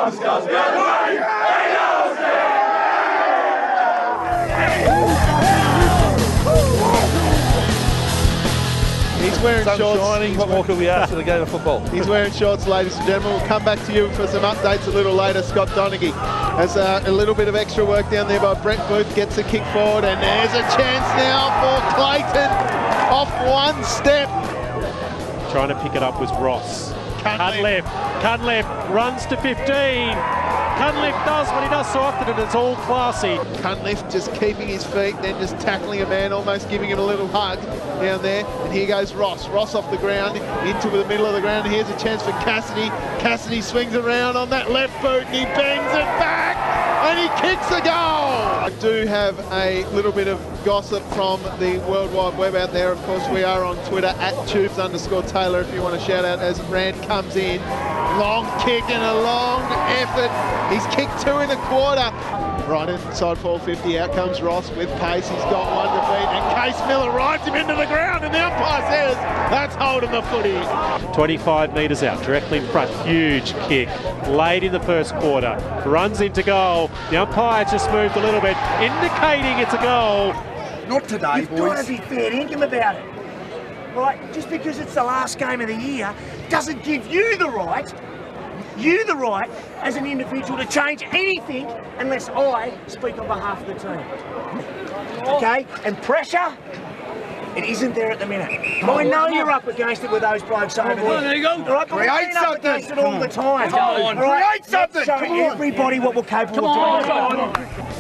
He's wearing shorts. Shining. What more could we ask in a game of football? He's wearing shorts, ladies and gentlemen. We'll come back to you for some updates a little later. Scott Donaghy has a little bit of extra work down there by Brett Booth. Gets a kick forward, and there's a chance now for Clayton. Off one step. Trying to pick it up was Ross. Cunliffe runs to 15. Cunliffe does what he does so often, and it's all classy. Cunliffe just keeping his feet, then just tackling a man, almost giving him a little hug down there. And here goes Ross. Ross off the ground, into the middle of the ground. Here's a chance for Cassidy. Cassidy swings around on that left boot, and he bangs it back, and he kicks a goal. I do have a little bit of gossip from the World Wide Web out there. Of course, we are on Twitter @Tubes_Taylor if you want to shout out as Rand comes in. Long kick and a long effort. He's kicked 2 in a quarter. Right inside 450, out comes Ross with pace. He's got one to beat, and Case Miller rides him into the ground, and the umpire says that's holding the footy. 25 metres out, directly in front. Huge kick, late in the first quarter. Runs into goal. The umpire just moved a little bit, indicating it's a goal. Not today, You've boys. got to be fair dinkum about it. Right, just because it's the last game of the year doesn't give you the right as an individual to change anything unless I speak on behalf of the team. Okay? And pressure, it isn't there at the minute. I know you're up against it with those blokes over there. There you go. Right, but we're up against it all the time. on. Right? Create something. Show everybody what we're capable of doing.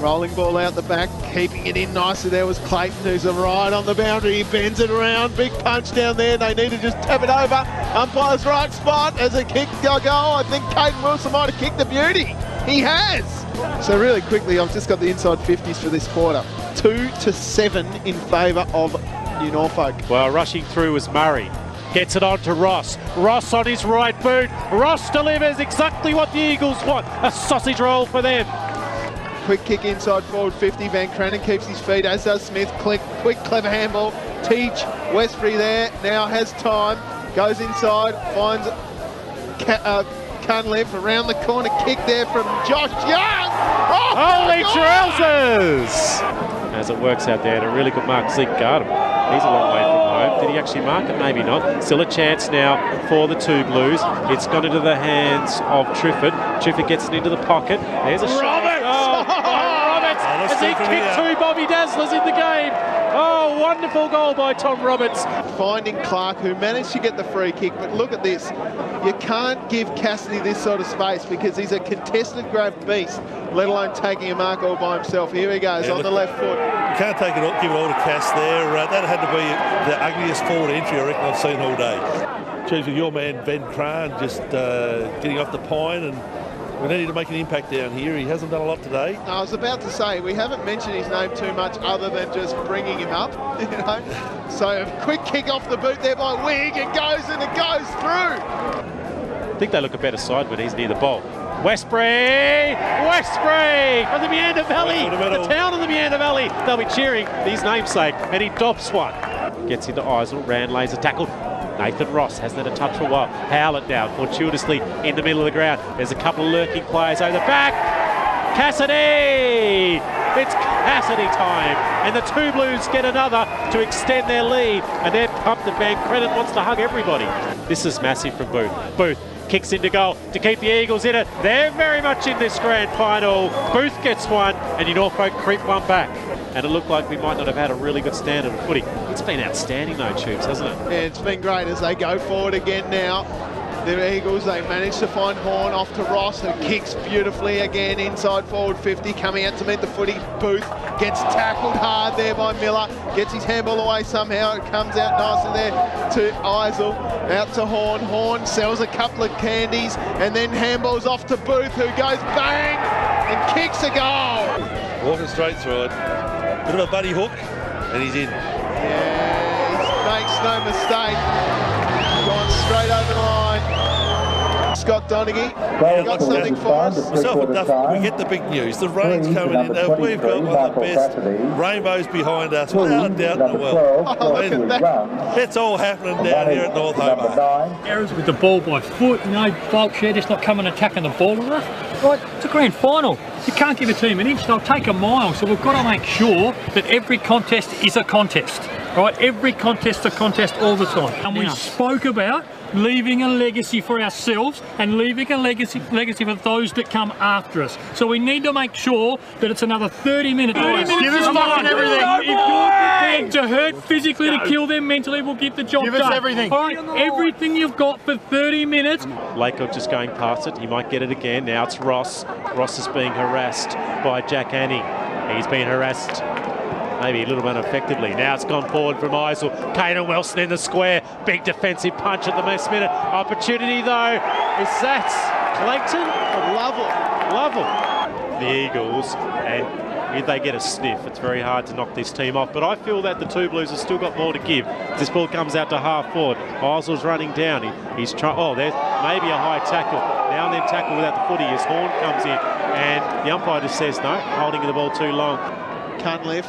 Rolling ball out the back, keeping it in nicely. There was Clayton, who's right on the boundary. He bends it around. Big punch down there. They need to just tap it over. Umpire's right spot as a kick goal. I think Caden Wilson might have kicked the beauty. He has. So really quickly, I've just got the inside 50s for this quarter. 2-7 in favour of New Norfolk. Well, rushing through was Murray. Gets it on to Ross. Ross on his right boot. Ross delivers exactly what the Eagles want. A sausage roll for them. Quick kick inside forward 50. Van Cranen keeps his feet, as does Smith. Quick, clever handball. Teach Westbury there. Now has time. Goes inside. Finds Cunliffe around the corner. Kick there from Josh Young. Oh, holy trousers! As it works out there, and a really good mark. Zeke got him. He's a long way from home. Did he actually mark it? Maybe not. Still a chance now for the two Blues. It's gone into the hands of Trifford. Trifford gets it into the pocket. There's a shot. Oh, Roberts! As he kicked 2 Bobby Dazzlers in the game. Oh, wonderful goal by Tom Roberts. Finding Clark, who managed to get the free kick, but look at this. You can't give Cassidy this sort of space because he's a contested grab beast, let alone taking a mark all by himself. Here he goes on the left foot. You can't take it, give it all to Cass there. That had to be the ugliest forward entry I reckon I've seen all day. Choose with your man Ben Crane just getting off the pine, and we need to make an impact down here. He hasn't done a lot today. I was about to say, we haven't mentioned his name too much other than just bringing him up, you know. So a quick kick off the boot there by Wigg, it goes and it goes through. I think they look a better side when he's near the ball. Westbury from the Meander Valley, the town of the Meander Valley. They'll be cheering his namesake, and he dops one. Gets into Eisel, Rand lays a tackle. Nathan Ross hasn't had a touch for a while. Howlett down fortuitously in the middle of the ground. There's a couple of lurking players over the back. Cassidy! It's Cassidy time. And the two Blues get another to extend their lead. And they're pumped that Van Credit wants to hug everybody. This is massive from Booth. Booth kicks into goal to keep the Eagles in it. They're very much in this grand final. Booth gets one, and New Norfolk creep one back. And it looked like we might not have had a really good standard of footy. It's been outstanding though, Tubes, hasn't it? Yeah, it's been great as they go forward again now. The Eagles, they managed to find Horn off to Ross, who kicks beautifully again inside forward 50, coming out to meet the footy. Booth gets tackled hard there by Miller, gets his handball away somehow. It comes out nicely there to Eisel, out to Horn. Horn sells a couple of candies and then handballs off to Booth, who goes bang and kicks a goal. Walking straight through it. Bit of a buddy hook, and he's in. Yeah, he makes no mistake. Gone straight over the line. Scott Donaghy, got something for us. Myself and Duff, we get the big news. The rain's coming in. We've got one of the best rainbows behind us, without a doubt in the world. Oh, look at that. It's all happening down here at North Hobart. Errors with the ball by foot, folks here just not coming and attacking the ball enough. Right, it's a grand final. You can't give a team an inch, they'll take a mile. So we've got to make sure that every contest is a contest. Right, every contest a contest all the time. And we spoke about leaving a legacy for ourselves and leaving a legacy for those that come after us. So we need to make sure that it's another 30 minutes. Give us fucking everything. If you're prepared to hurt physically, to kill them mentally, we'll get the job done. Give us everything. All right, everything you've got for 30 minutes. Laycock just going past it. He might get it again. Now it's Ross. Ross is being harassed by Jack Anning. He's been harassed maybe a little bit ineffectively. Now it's gone forward from Isel. Caden Wilson in the square. Big defensive punch at the last minute. Opportunity though. Is that Clayton? Lovell. The Eagles, and if they get a sniff, it's very hard to knock this team off. But I feel that the two Blues have still got more to give. This ball comes out to half forward. Isel's running down. He's trying. Oh, there's maybe a high tackle. Now and then tackle without the footy. His horn comes in, and the umpire just says no, holding the ball too long. Cunliffe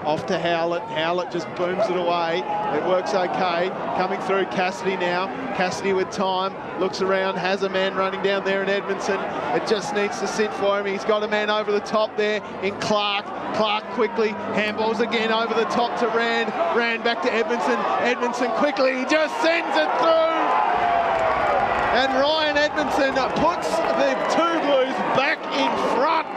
off to Howlett. Howlett just booms it away. It works okay. Coming through Cassidy now. Cassidy with time. Looks around. Has a man running down there in Edmondson. It just needs to sit for him. He's got a man over the top there in Clark. Clark quickly. Handballs again over the top to Rand. Rand back to Edmondson. Edmondson quickly. He just sends it through. And Ryan Edmondson puts the two Blues back in front.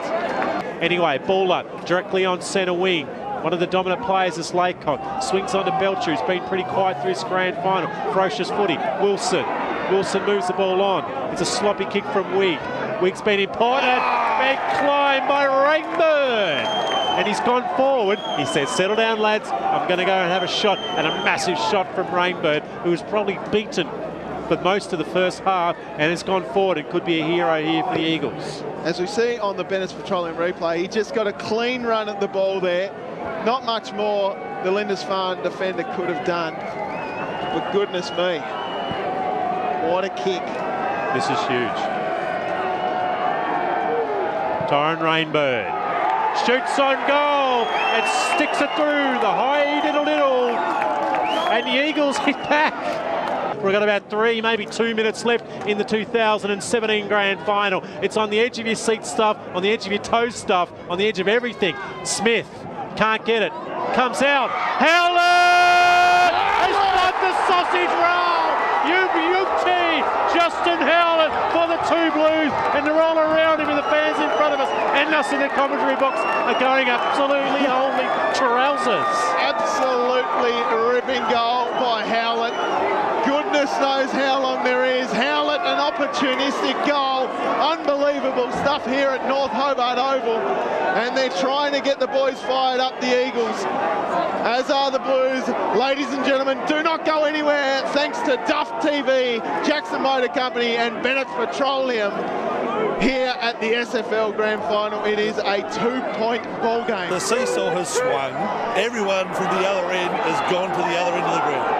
Anyway, ball up directly on centre wing. One of the dominant players is Laycock. Swings onto Belcher, who's been pretty quiet through his grand final. Ferocious footy. Wilson moves the ball on. It's a sloppy kick from Wigg. Wigg's been important. Big climb by Rainbow. And he's gone forward. He says, settle down, lads. I'm going to go and have a shot. And a massive shot from Rainbow, who was probably beaten for most of the first half and has gone forward and could be a hero here for the Eagles. As we see on the Bennett's Petroleum replay, he just got a clean run at the ball there. Not much more the Lindisfarne defender could have done. But goodness me, what a kick. This is huge. Tyron Rainbird shoots on goal and sticks it through the high diddle-diddle. And the Eagles hit back. We've got about 3, maybe 2 minutes left in the 2017 grand final. It's on the edge of your seat stuff, on the edge of your toes stuff, on the edge of everything. Smith can't get it. Comes out. Howlett has got the sausage roll. You beauty. Justin Howlett for the two Blues. And they're all around him with the fans in front of us. And us in the commentary box are going absolutely holy trousers. Absolutely ripping goal by Howlett. Goodness knows how long there is. Howlett, an opportunistic goal. Unbelievable stuff here at North Hobart Oval. And they're trying to get the boys fired up, the Eagles, as are the Blues. Ladies and gentlemen, do not go anywhere. Thanks to Duff TV, Jackson Motor Company and Bennett's Petroleum here at the SFL Grand Final. It is a 2-point ball game. The seesaw has swung. Everyone from the other end has gone to the other end of the ground.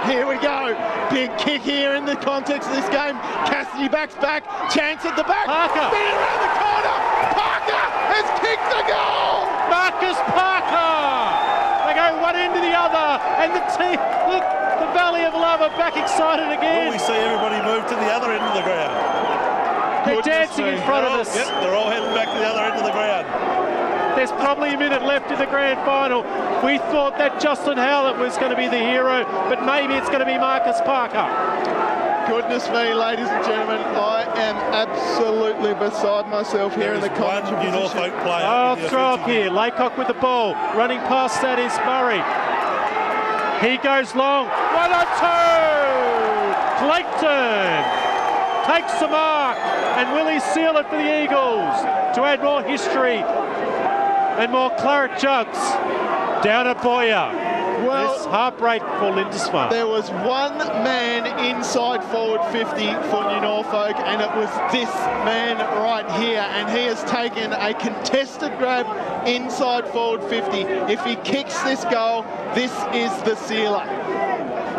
Here we go. Big kick here in the context of this game. Cassidy backs back. Chance at the back. Parker. Spinning around the corner. Parker has kicked the goal. Marcus Parker. They go one end to the other. And the team, look, the Valley of Love are back excited again. Well, we see everybody move to the other end of the ground. They're dancing in front of us. Yep, they're all heading back to the other end of the ground. There's probably a minute left in the grand final. We thought that Justin Howlett was going to be the hero, but maybe it's going to be Marcus Parker. Goodness me, ladies and gentlemen, I am absolutely beside myself here in the commentary position. Norfolk player. Oh, throw up here. Laycock with the ball. Running past that is Murray. He goes long. 1-2. Clayton takes the mark. And will he seal it for the Eagles to add more history and more claret jugs down at Boyer? Well, this heartbreak for Lindisfarne. There was one man inside forward 50 for New Norfolk, and it was this man right here, and he has taken a contested grab inside forward 50. If he kicks this goal, this is the sealer.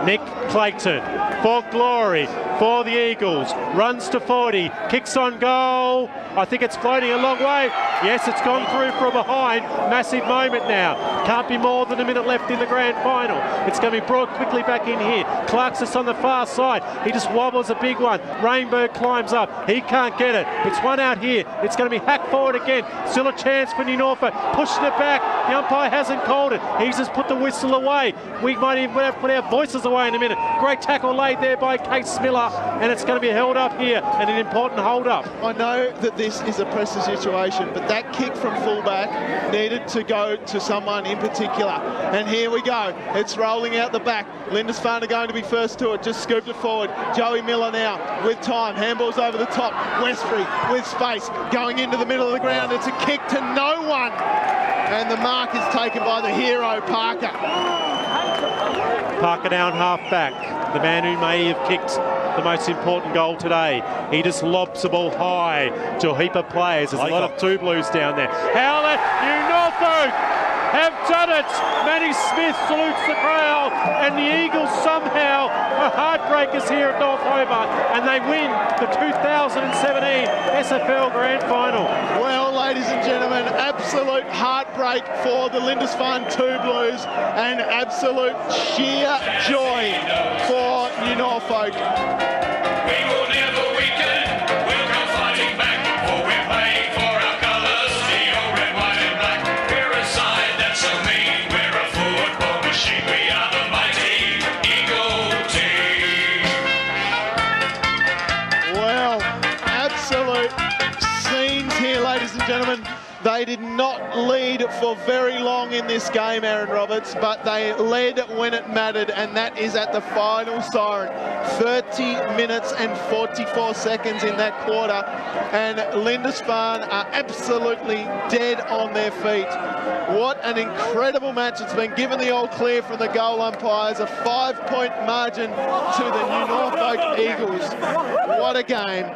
Nick Clayton for glory, for the Eagles. Runs to 40, kicks on goal. I think it's floating a long way. Yes, it's gone through from behind. Massive moment now. Can't be more than a minute left in the grand final. It's going to be brought quickly back in here. Clark's just on the far side. He just wobbles a big one. Rainberg climbs up. He can't get it. It's one out here. It's going to be hacked forward again. Still a chance for New Norfolk. Pushing it back. The umpire hasn't called it. He's just put the whistle away. We might even have to put our voices away in a minute. Great tackle laid there by Kate Smiller, and it's going to be held up here, and an important hold up. I know that this is a pressure situation, but that kick from fullback needed to go to someone in particular. And here we go. It's rolling out the back. Lindisfarne are going to be first to it. Just scooped it forward. Joey Miller now with time. Handball's over the top. Westbury with space. Going into the middle of the ground. It's a kick to no one. And the mark is taken by the hero, Parker. Parker down half back. The man who may have kicked the most important goal today. He just lobs the ball high to a heap of players. There's a lot of two blues down there. Howlett, New Norfolk have done it. Manny Smith salutes the crowd, and the Eagles somehow are heartbreakers here at North Hobart, and they win the 2017 SFL Grand Final. Well, ladies and gentlemen, absolute heartbreak for the Lindisfarne 2 Blues and absolute sheer joy for New Norfolk. We will never weaken, we'll come fighting back, for we're playing for our colours, the old red, white and black. We're a side that's so mean, we're a football machine, we are the mighty Eagle team. Well, absolute scenes here, ladies and gentlemen. They did not lead for very long in this game, Aaron Roberts, but they led when it mattered, and that is at the final siren. 30 minutes and 44 seconds in that quarter, and Lindisfarne are absolutely dead on their feet. What an incredible match. It's been given the all clear from the goal umpires, a 5-point margin to the New Norfolk Eagles. What a game.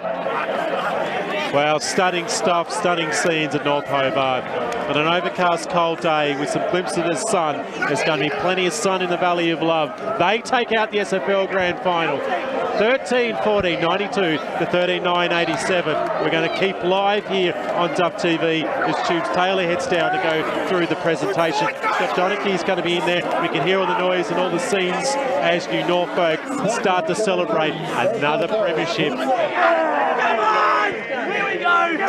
Well, stunning stuff, stunning scenes at North Hobart. On an overcast cold day with some glimpses of the sun, there's going to be plenty of sun in the Valley of Love. They take out the SFL Grand Final. 13-14-92 to 13-9-87. We're going to keep live here on Duff TV as Tubes Taylor heads down to go through the presentation. Scott Donachie's going to be in there. We can hear all the noise and all the scenes as New Norfolk start to celebrate another premiership. Here we go!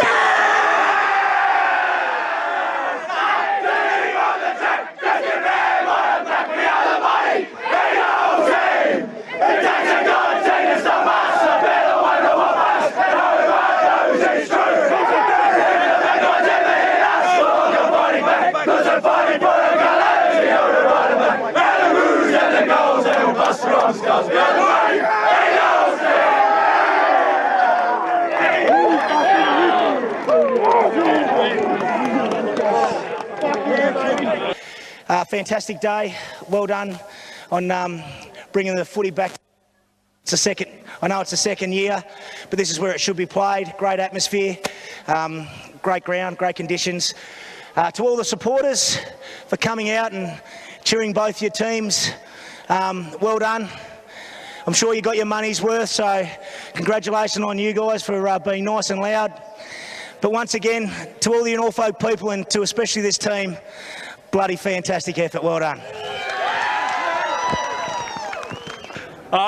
Fantastic day. Well done on bringing the footy back. I know it's the second year, but this is where it should be played. Great atmosphere, great ground, great conditions. To all the supporters for coming out and cheering both your teams, well done. I'm sure you got your money's worth, so congratulations on you guys for being nice and loud. But once again, to all the Norfolk people and to especially this team, bloody fantastic effort. Well done.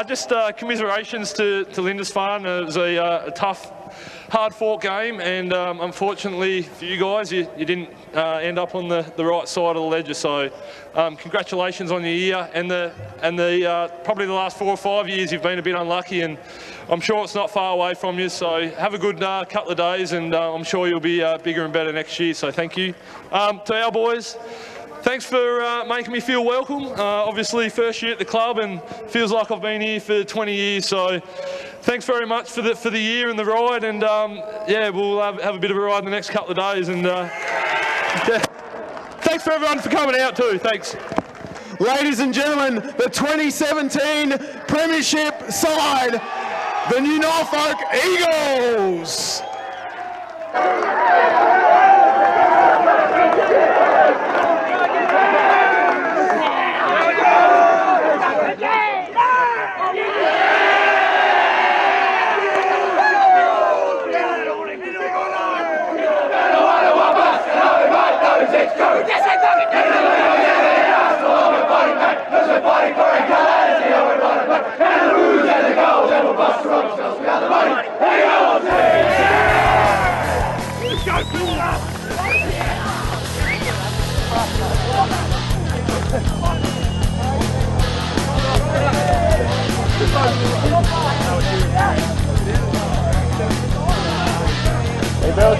Just commiserations to Lindisfarne. It was a tough, hard-fought game, and unfortunately for you guys, you didn't end up on the right side of the ledger. So, congratulations on your year, and probably the last 4 or 5 years you've been a bit unlucky, and I'm sure it's not far away from you. So, have a good couple of days, and I'm sure you'll be bigger and better next year. So, thank you to our boys. Thanks for making me feel welcome. Obviously, first year at the club, and feels like I've been here for 20 years. So, thanks very much for the year and the ride. And yeah, we'll have a bit of a ride in the next couple of days. And yeah. Thanks for everyone for coming out too. Thanks. Ladies and gentlemen, the 2017 Premiership side, the New Norfolk Eagles. Hey, Bill.